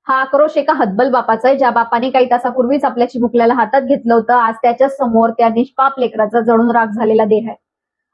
हा आक्रोश एका हतबल बापाचा आहे, ज्या बापाने काही तासापूर्वीच आपल्या चिमुकल्याला हातात घेतलं होतं. आज त्याच्या समोर त्या निष्पाप लेकराचा जळून राख झालेला देह आहे.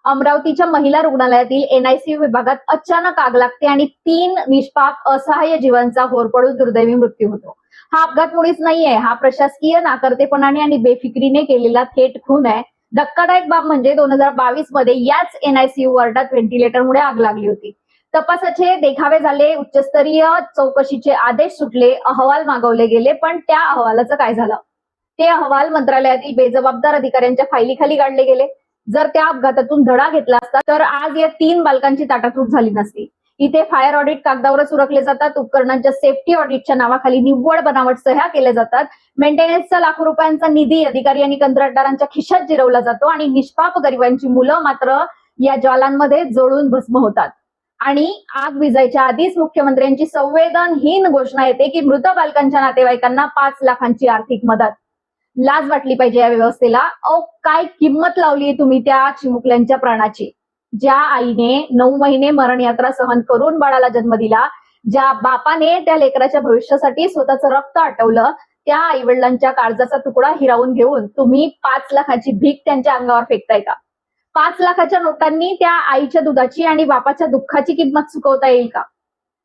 अमरावतीच्या महिला रुग्णालयातील एनआयसीयू विभागात अचानक आग लागते आणि 3 निष्पाप असहाय्य जीवांचा होरपळून दुर्दैवी मृत्यू होतो. हा अपघात मुळीच नाहीये, हा प्रशासकीय नाकर्तेपणाने आणि बेफिक्रीने केलेला थेट खून आहे. धक्कादायक बाब म्हणजे 2022 मध्ये याच एनआयसीयू वॉर्डात व्हेंटिलेटरमुळे आग लागली होती. तपासाचे देखावे झाले, उच्चस्तरीय चौकशीचे आदेश सुटले, अहवाल मागवले गेले, पण त्या अहवालाचं काय झालं? ते अहवाल मंत्रालयातील बेजबाबदार अधिकाऱ्यांच्या फायलीखाली काढले गेले. जर त्या अपघातातून धडा घेतला असता तर आज या 3 बालकांची ताटातूट झाली नसती. इथे फायर ऑडिट कागदावरच उरकले जातात, उपकरणांच्या सेफ्टी ऑडिटच्या नावाखाली निव्वळ बनावट सह्या केल्या जातात, मेंटेनन्सचा लाखो रुपयांचा निधी अधिकारी आणि कंत्राटदारांच्या खिशात जिरवला जातो आणि निष्पाप गरिबांची मुलं मात्र या ज्वालांमध्ये जळून भस्म होतात. आणि आग विजायच्या आधीच मुख्यमंत्र्यांची संवेदनहीन घोषणा येते की मृत बालकांच्या नातेवाईकांना 5 लाखांची आर्थिक मदत. लाज वाटली पाहिजे या व्यवस्थेला. काय किंमत लावली तुम्ही त्या चिमुकल्यांच्या प्राणाची? ज्या आईने 9 महिने मरणयात्रा सहन करून बाळाला जन्म दिला, ज्या बापाने त्या लेकराच्या भविष्यासाठी स्वतःचं रक्त आटवलं, त्या आईवडिलांच्या काळजाचा तुकडा हिरावून घेऊन तुम्ही 5 लाखाची भीक त्यांच्या अंगावर फेकताय का? 5 लाखाच्या नोटांनी त्या आईच्या दुधाची आणि बापाच्या दुःखाची किंमत चुकवता येईल का?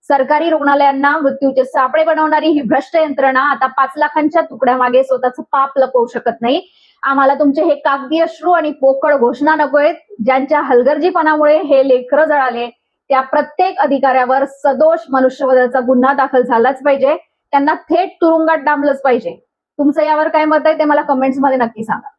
सरकारी रुग्णालयांना मृत्यूचे सापळे बनवणारी ही भ्रष्ट यंत्रणा आता 5 लाखांच्या तुकड्यामागे स्वतःचं पाप लपवू शकत नाही. आम्हाला तुमचे हे कागदी अश्रू आणि पोकळ घोषणा नकोयत. ज्यांच्या हलगर्जीपणामुळे हे लेकरं जळाले, त्या प्रत्येक अधिकाऱ्यावर सदोष मनुष्यवधाचा गुन्हा दाखल झालाच पाहिजे. त्यांना थेट तुरुंगात डांबलंच पाहिजे. तुमचं यावर काय मत आहे ते मला कमेंट्समध्ये नक्की सांगा.